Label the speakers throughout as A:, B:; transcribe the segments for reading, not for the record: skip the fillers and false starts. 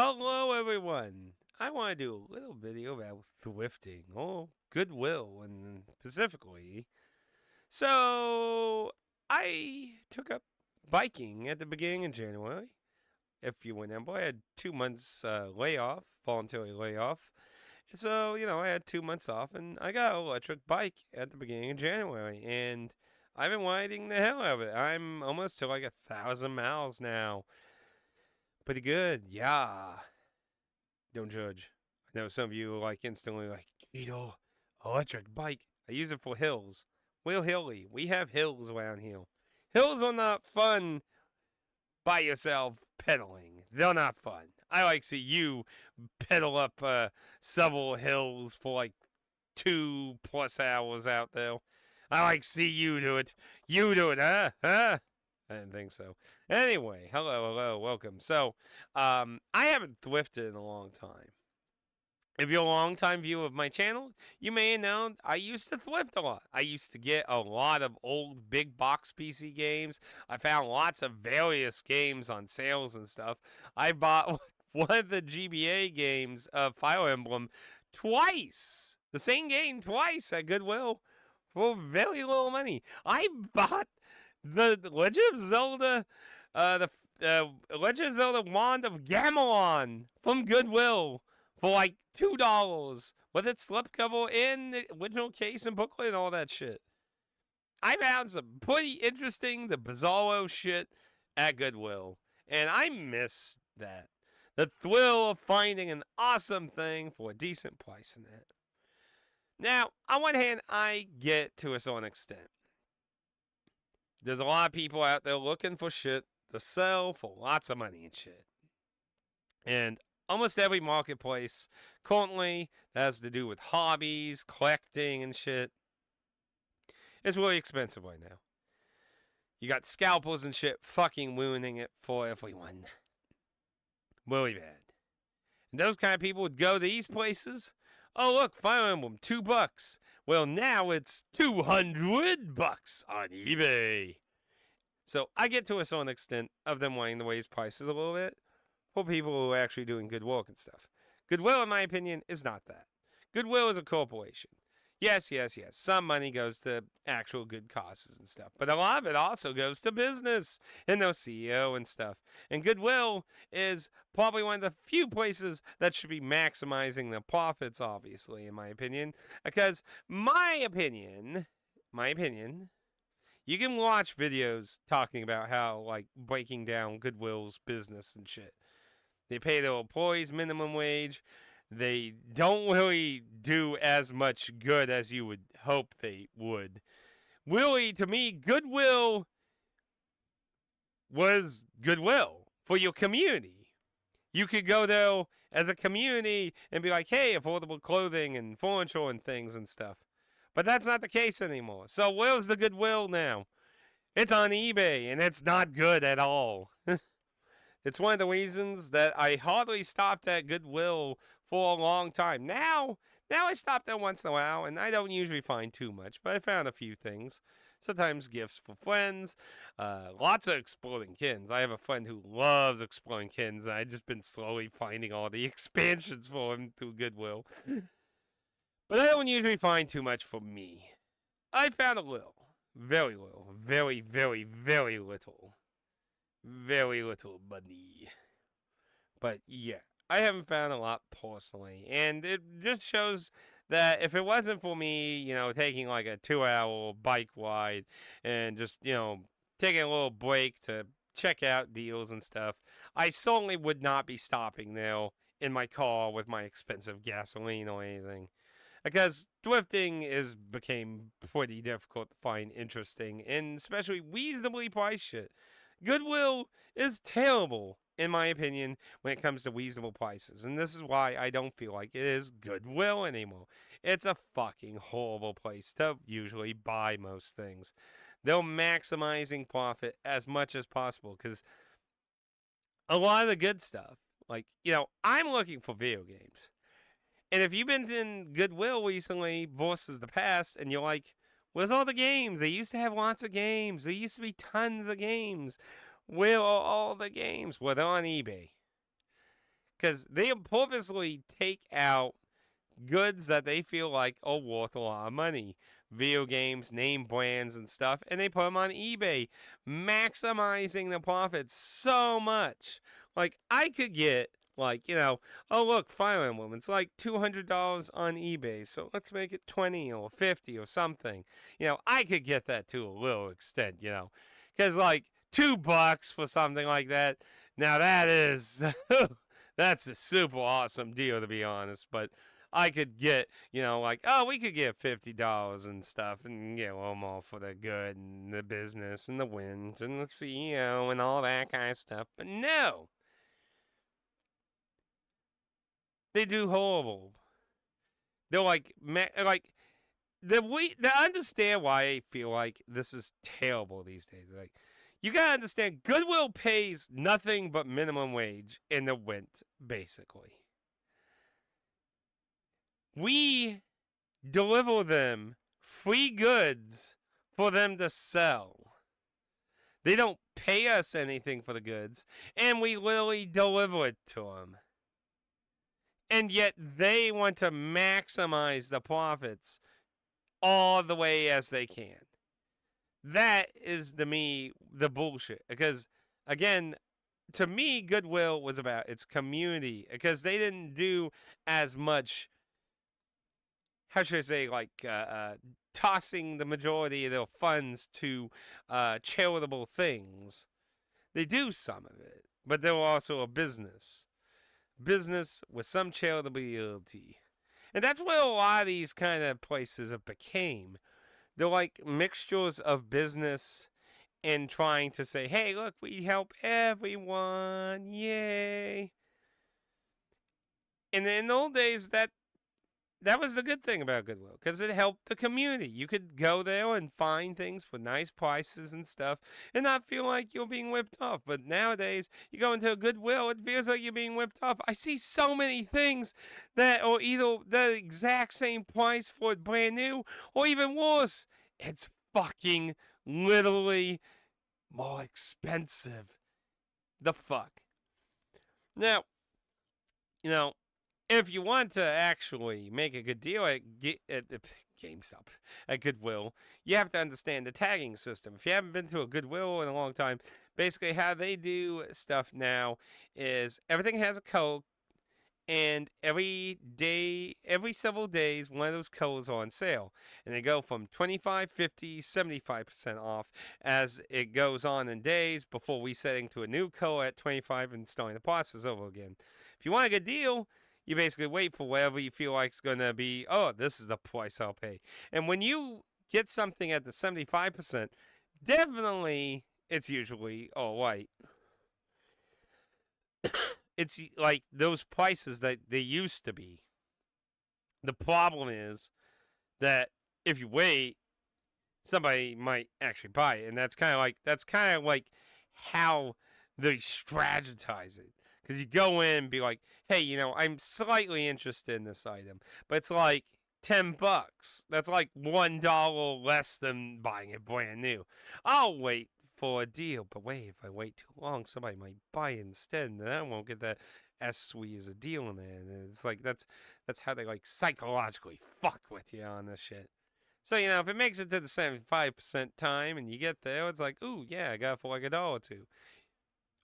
A: Hello, everyone. I want to do a little video about thrifting or Goodwill, and specifically. So, I took up biking at the beginning of January. If you remember, I had 2 months layoff, voluntary layoff. So, I had 2 months off, and I got an electric bike at the beginning of January, and I've been riding the hell out of it. I'm almost to like 1,000 miles now. Pretty good, yeah. Don't judge. I know some of you are like instantly like, electric bike. I use it for hills. We're hilly. We have hills around here. Hills are not fun by yourself pedaling. They're not fun. I like to see you pedal up several hills for like 2+ hours out there. I like to see you do it. You do it, huh? Huh? I didn't think so. Anyway, hello, welcome. So, I haven't thrifted in a long time. If you're a long-time viewer of my channel, you may have known I used to thrift a lot. I used to get a lot of old big box PC games. I found lots of various games on sales and stuff. I bought one of the GBA games of Fire Emblem twice. The same game twice at Goodwill for very little money. I bought the Legend of Zelda, the Legend of Zelda Wand of Gamelon from Goodwill for like $2 with its slipcover and the original case and booklet and all that shit. I found some pretty interesting, the bizarro shit at Goodwill, and I miss that. The thrill of finding an awesome thing for a decent price in it. Now, on one hand, I get to a certain extent. There's a lot of people out there looking for shit to sell for lots of money and shit. And almost every marketplace currently that has to do with hobbies, collecting, and shit is really expensive right now. You got scalpers and shit fucking ruining it for everyone. Really bad. And those kind of people would go to these places. Oh, look, Fire Emblem, $2. Well, now it's $200 on eBay. So I get to a certain extent of them wanting to raise prices a little bit for people who are actually doing good work and stuff. Goodwill, in my opinion, is not that. Goodwill is a corporation. Yes. Some money goes to actual good causes and stuff. But a lot of it also goes to business and their CEO and stuff. And Goodwill is probably one of the few places that should be maximizing the profits, obviously, in my opinion. Because my opinion, you can watch videos talking about how, like, breaking down Goodwill's business and shit. They pay their employees minimum wage. They don't really do as much good as you would hope they would. Really, to me, Goodwill was Goodwill for your community. You could go there as a community and be like, hey, affordable clothing and furniture and things and stuff. But that's not the case anymore. So where's the Goodwill now? It's on eBay, and it's not good at all. It's one of the reasons that I hardly stopped at Goodwill for a long time. Now I stop there once in a while, and I don't usually find too much, but I found a few things. Sometimes gifts for friends, lots of exploding kittens. I have a friend who loves exploding kittens, and I've just been slowly finding all the expansions for him through Goodwill. But I don't usually find too much for me. I found a little. Very little. Very, very, very little. Very little money. But yeah, I haven't found a lot personally. And it just shows that if it wasn't for me, taking like a 2-hour bike ride and just, taking a little break to check out deals and stuff, I certainly would not be stopping there in my car with my expensive gasoline or anything. Because thrifting became pretty difficult to find interesting, and especially reasonably priced shit. Goodwill is terrible, in my opinion, when it comes to reasonable prices. And this is why I don't feel like it is Goodwill anymore. It's a fucking horrible place to usually buy most things. They're maximizing profit as much as possible because a lot of the good stuff, like, I'm looking for video games. And if you've been in Goodwill recently versus the past, and you're like, where's all the games? They used to have lots of games. There used to be tons of games. Where are all the games? Well, they're on eBay. because they purposely take out goods that they feel like are worth a lot of money. Video games, name brands, and stuff, and they put them on eBay, maximizing the profits so much. Like, I could get, like, oh, look, Fire Emblem, it's like $200 on eBay, so let's make it 20 or 50 or something. I could get that to a little extent, because, like, $2 for something like that, now that is, that's a super awesome deal, to be honest, but I could get, like, oh, we could get $50 and stuff and get them all for the good and the business and the wins and the CEO and all that kind of stuff. But no, they do horrible. They're like, they understand why I feel like this is terrible these days. Like, you gotta understand, Goodwill pays nothing but minimum wage in the rent, basically. We deliver them free goods for them to sell. They don't pay us anything for the goods, and we literally deliver it to them. And yet they want to maximize the profits all the way as they can. That is, to me, the bullshit. Because, again, to me, Goodwill was about its community. Because they didn't do as much, how should I say, like, tossing the majority of their funds to charitable things. They do some of it, but they're also a business. Business with some charitability. And that's what a lot of these kind of places have became. They're like mixtures of business and trying to say, hey, look, we help everyone, yay. And in the old days, that was the good thing about Goodwill, because it helped the community. You could go there and find things for nice prices and stuff and not feel like you're being whipped off. But nowadays, you go into a Goodwill, it feels like you're being whipped off. I see so many things that are either the exact same price for it brand new, or even worse, it's fucking literally more expensive. The fuck? Now, if you want to actually make a good deal at GameStop, at Goodwill, you have to understand the tagging system. If you haven't been to a Goodwill in a long time, basically how they do stuff now is everything has a code, and every several days, one of those codes are on sale. And they go from 25, 50, 75% off as it goes on in days before resetting to a new code at 25 and starting the process over again. If you want a good deal, you basically wait for whatever you feel like is going to be, oh, this is the price I'll pay. And when you get something at the 75%, definitely it's usually all right. It's like those prices that they used to be. The problem is that if you wait, somebody might actually buy it, and that's kind of like how they strategize it. Because you go in and be like, hey, I'm slightly interested in this item, but it's like $10. That's like $1 less than buying it brand new. I'll wait for a deal, but wait, if I wait too long, somebody might buy it instead, and then I won't get that as sweet as a deal in there. And it's like that's how they like psychologically fuck with you on this shit. So if it makes it to the 75% time and you get there, it's like, ooh, yeah, I got it for like $1 or $2,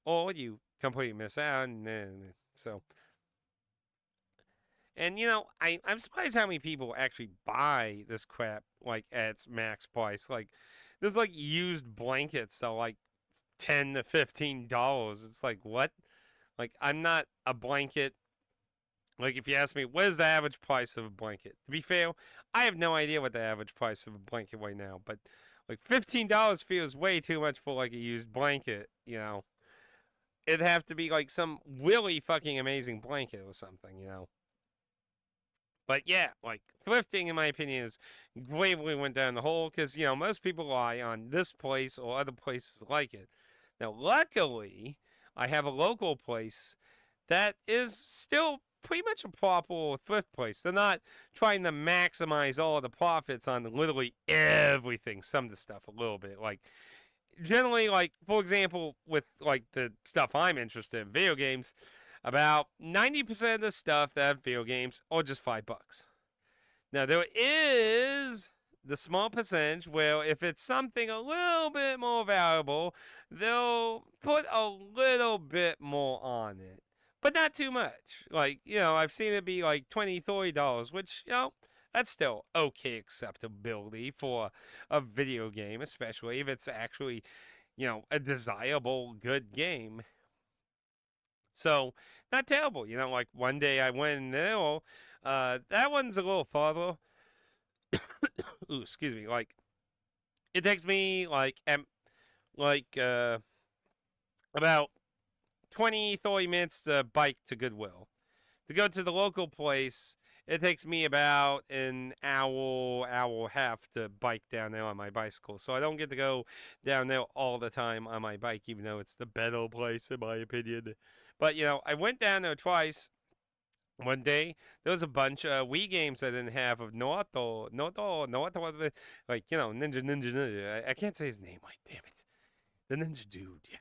A: or you completely miss out, and then so. And I'm surprised how many people actually buy this crap like at its max price. Like, there's like used blankets that are like $10 to $15. It's like, what? Like, I'm not a blanket. Like, if you ask me, what is the average price of a blanket? To be fair, I have no idea what the average price of a blanket right now. But like $15 feels way too much for like a used blanket. It'd have to be like some really fucking amazing blanket or something. But yeah, like thrifting, in my opinion, is gravely went down the hole because, most people rely on this place or other places like it. Now, luckily, I have a local place that is still pretty much a proper thrift place. They're not trying to maximize all the profits on literally everything, some of the stuff a little bit. Like, generally, like, for example, with like the stuff I'm interested in, video games, About 90% of the stuff that have video games are just $5. Now there is the small percentage where if it's something a little bit more valuable, they'll put a little bit more on it. But not too much. Like, I've seen it be like $20, $30, which, that's still okay acceptability for a video game, especially if it's actually, a desirable, good game. So, not terrible. Like one day I went in there, that one's a little farther. Ooh, excuse me. Like, it takes me about 20, 30 minutes to bike to Goodwill. To go to the local place, it takes me about an hour, hour and a half to bike down there on my bicycle. So I don't get to go down there all the time on my bike, even though it's the better place in my opinion. But I went down there twice. One day, there was a bunch of Wii games I didn't have of Naruto, like, Ninja. I can't say his name, like, damn it. The Ninja Dude, yeah.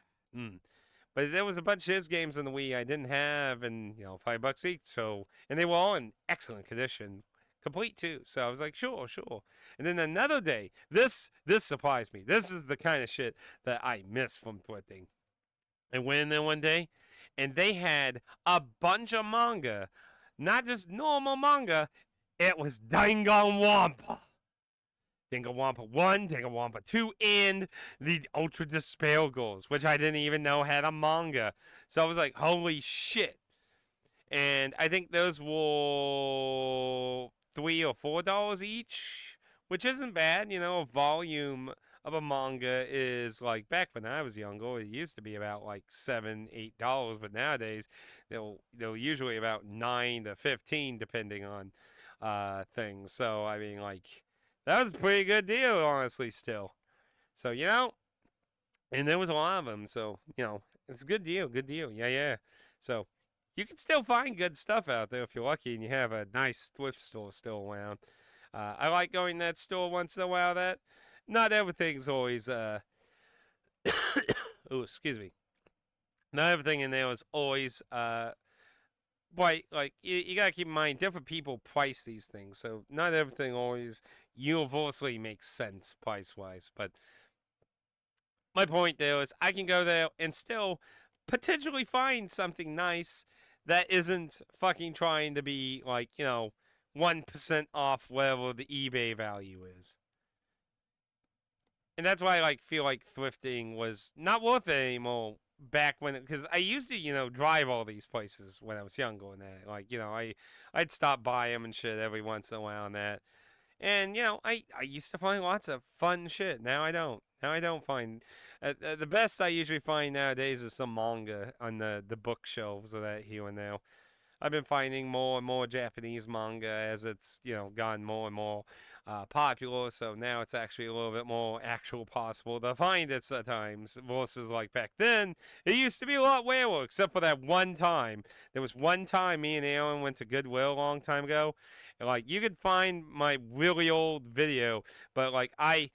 A: But there was a bunch of his games on the Wii I didn't have, and, $5 each, so, and they were all in excellent condition. Complete, too. So I was like, sure. And then another day, this surprised me. This is the kind of shit that I miss from thrifting. I went in there one day, and they had a bunch of manga. Not just normal manga, it was Danganronpa. Danganronpa 1, Danganronpa 2, and the Ultra Despair Girls, which I didn't even know had a manga. So I was like, holy shit. And I think those were $3 or $4 each, which isn't bad. A volume of a manga is like back when I was younger, it used to be about like $7, $8, but nowadays they'll usually about 9 to 15 depending on things. So I mean, like, that was a pretty good deal, honestly. Still, so and there was a lot of them. So it's a good deal, yeah. So you can still find good stuff out there if you're lucky and you have a nice thrift store still around. I like going to that store once in a while. That not everything's always oh, excuse me. Not everything in there is always right. Like you gotta keep in mind, different people price these things, so not everything always universally makes sense price wise. But my point there is, I can go there and still potentially find something nice that isn't fucking trying to be like 1% off whatever the eBay value is. And that's why I feel like thrifting was not worth it anymore back when, because I used to drive all these places when I was younger and that, I'd stop by them and shit every once in a while and that. And I used to find lots of fun shit. Now I don't. Now I don't find the best I usually find nowadays is some manga on the bookshelves of that here and there. I've been finding more and more Japanese manga as it's gotten more and more popular. So now it's actually a little bit more actual possible to find it at times. Versus like back then, it used to be a lot rarer. Except for that one time. There was one time me and Aaron went to Goodwill a long time ago. And, you could find my really old video, but I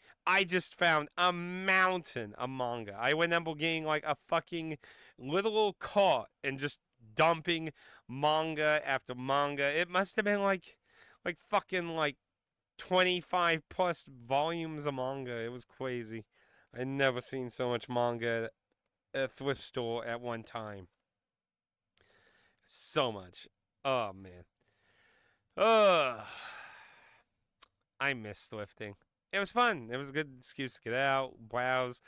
A: just found a mountain of manga. I remember getting a fucking little cart and just dumping manga after manga. It must have been fucking 25 plus volumes of manga. It was crazy. I'd never seen so much manga at a thrift store at one time. So much. Oh man. Ugh. I miss thrifting. It was fun. It was a good excuse to get out, browse.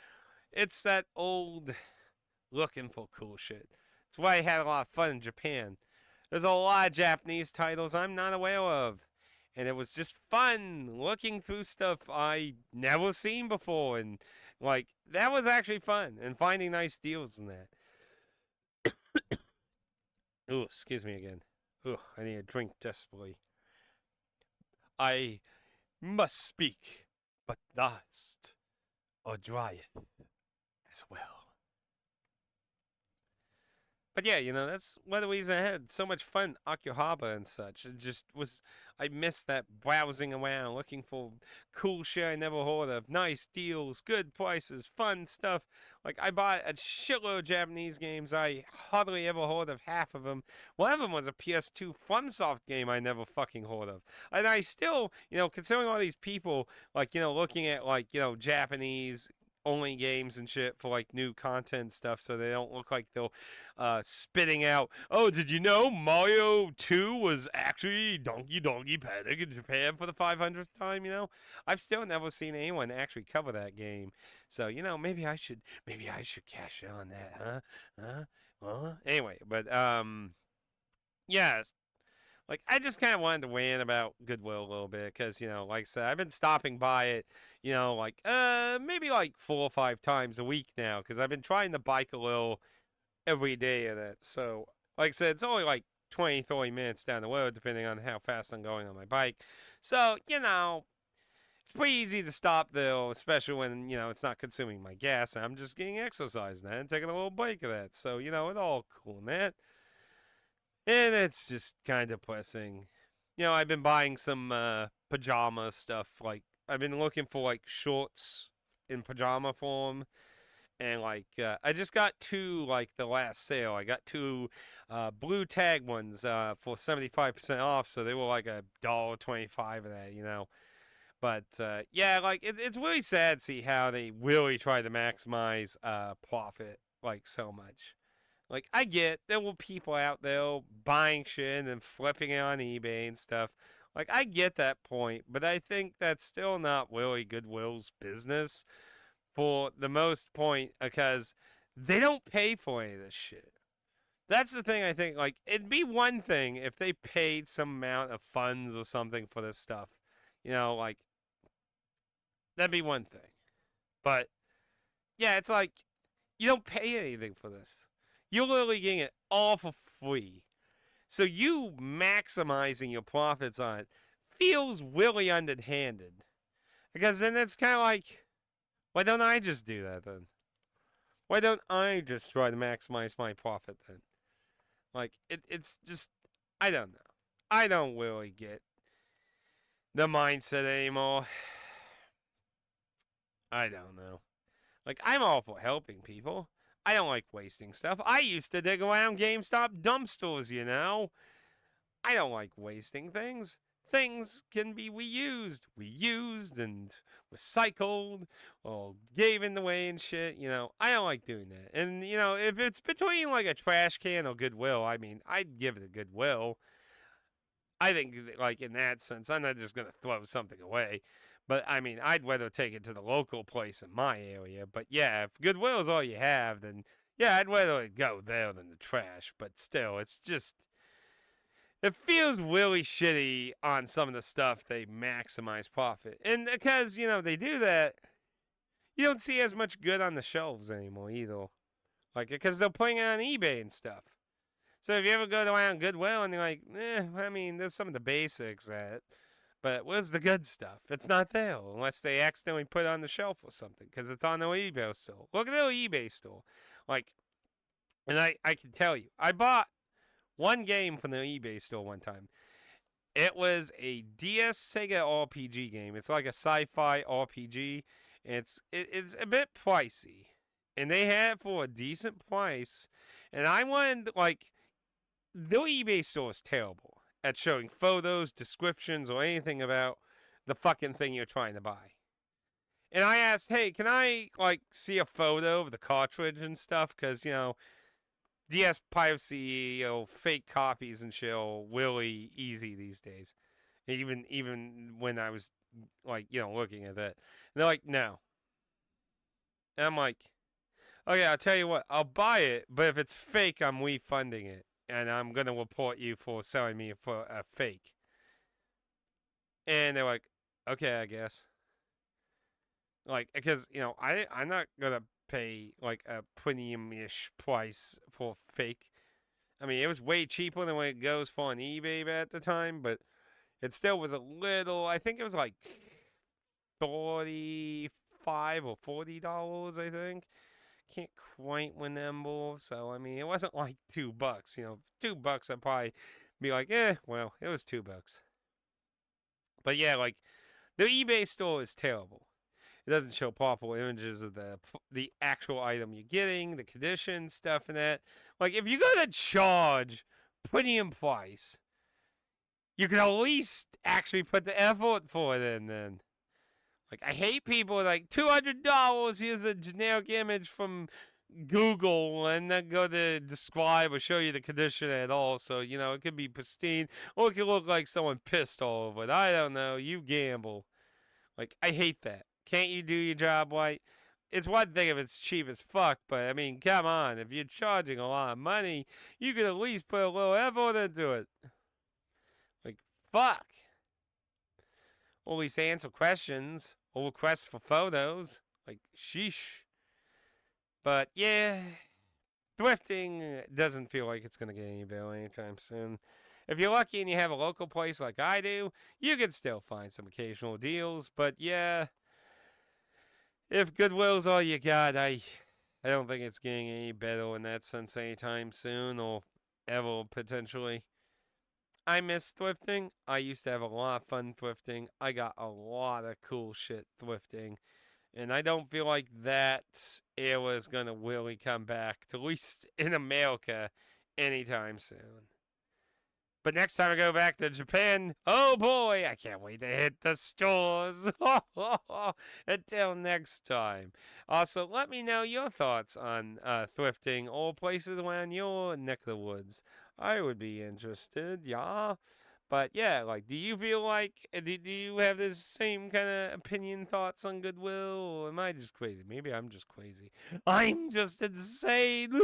A: It's that old looking for cool shit. That's why I had a lot of fun in Japan. There's a lot of Japanese titles I'm not aware of. And it was just fun looking through stuff I never seen before. And, that was actually fun. And finding nice deals in that. Ooh, excuse me again. Ooh, I need a drink desperately. I must speak, but thirst or dryeth as well. But yeah, that's one of the reasons I had so much fun Akuhaba and such. It just was I missed that browsing around looking for cool shit I never heard of, nice deals, good prices, fun stuff. Like I bought a shitload of Japanese games. I hardly ever heard of half of them. One of them was a PS2 FromSoft game I never fucking heard of. And I still, considering all these people, like, looking at like, Japanese only games and shit for like new content stuff so they don't look like they'll spitting out, oh, did you know Mario 2 was actually Donkey Donkey Panic in Japan for the 500th time, I've still never seen anyone actually cover that game. So, maybe I should cash in on that, huh? Huh? Well, anyway, but yeah, like I just kind of wanted to weigh in about Goodwill a little bit because like I said, I've been stopping by it, like maybe like 4 or 5 times a week now because I've been trying to bike a little every day of that. So like I said, it's only like 20, 30 minutes down the road depending on how fast I'm going on my bike. So it's pretty easy to stop though, especially when it's not consuming my gas and I'm just getting exercise and and taking a little break of that. So it's all cool and that. And it's just kind of depressing. I've been buying some pajama stuff. Like, I've been looking for, like, shorts in pajama form. And, like, I just got two, like, the last sale. I got two blue tag ones for 75% off. So they were, like, $1.25 of that. But, yeah, like, it's really sad to see how they really try to maximize profit, like, so much. Like, I get there were people out there buying shit and flipping it on eBay and stuff. Like, I get that point, but I think that's still not really Goodwill's business for the most point because they don't pay for any of this shit. That's the thing I think. Like, it'd be one thing if they paid some amount of funds or something for this stuff. Like, that'd be one thing. But, yeah, it's like, you don't pay anything for this. You're literally getting it all for free. So you maximizing your profits on it feels really underhanded. Because then it's kind of like, why don't I just do that then? Why don't I just try to maximize my profit then? Like, it's just, I don't know. I don't really get the mindset anymore. I don't know. Like, I'm all for helping people. I don't like wasting stuff. I used to dig around GameStop dumpsters. I don't like wasting things. Things can be reused and recycled or given away and shit. I don't like doing that. And, if it's between like a trash can or Goodwill, I mean, I'd give it a Goodwill. I think, like, in that sense, I'm not just going to throw something away. But, I mean, I'd rather take it to the local place in my area. But, yeah, if Goodwill is all you have, then, yeah, I'd rather it go there than the trash. But still, it's just, it feels really shitty on some of the stuff they maximize profit. And because, they do that, you don't see as much good on the shelves anymore either. Like, because they're putting it on eBay and stuff. So if you ever go around Goodwill and you're like, I mean, there's some of the basics but where's the good stuff? It's not there unless they accidentally put it on the shelf or something because it's on their eBay store. Look at their eBay store. Like, and I can tell you, I bought one game from the eBay store one time. It was a DS Sega RPG game. It's like a sci-fi RPG. It's a bit pricey, and they had it for a decent price. And I wanted like the eBay store is terrible at showing photos, descriptions, or anything about the fucking thing you're trying to buy. And I asked, hey, can I like see a photo of the cartridge and stuff? Because DS piracy, fake copies and shit are really easy these days. Even when I was like, looking at that. And they're like, no. And I'm like, okay, I'll tell you what, I'll buy it, but if it's fake, I'm refunding it. And I'm going to report you for selling me for a fake. And they're like, okay, I guess. Like, because, I'm not going to pay like a premium-ish price for fake. I mean, it was way cheaper than what it goes for on eBay at the time, but it still was a little, I think it was like $35 or $40, I think. can't quite remember. So I mean, it wasn't like $2. You know, $2, I'd probably be like, well, it was $2. But yeah, like the eBay store is terrible. It doesn't show proper images of the actual item you're getting, the condition, stuff, and that. Like if you're gonna charge premium price, you can at least actually put the effort for it in. Then, like I hate people like $200. Here's a generic image from Google, and then go to describe or show you the condition at all. So you know it could be pristine, or it could look like someone pissed all over it. I don't know. You gamble. Like, I hate that. Can't you do your job right? It's one thing if it's cheap as fuck, but I mean, come on. If you're charging a lot of money, you could at least put a little effort into it. Like, fuck. Or at least answer questions or request for photos. Like, sheesh. But yeah, thrifting doesn't feel like it's going to get any better anytime soon. If you're lucky and you have a local place like I do, you can still find some occasional deals. But yeah, if Goodwill's all you got, I don't think it's getting any better in that sense anytime soon or ever potentially. I miss thrifting. I used to have a lot of fun thrifting. I got a lot of cool shit thrifting. And I don't feel like that era is going to really come back, at least in America, anytime soon. But next time I go back to Japan, oh boy, I can't wait to hit the stores. Until next time. Also, let me know your thoughts on thrifting or places around your neck of the woods. I would be interested, yeah. But yeah, like, do you feel like, do you have this same kind of opinion, thoughts on Goodwill? Or am I just crazy? Maybe I'm just crazy. I'm just insane.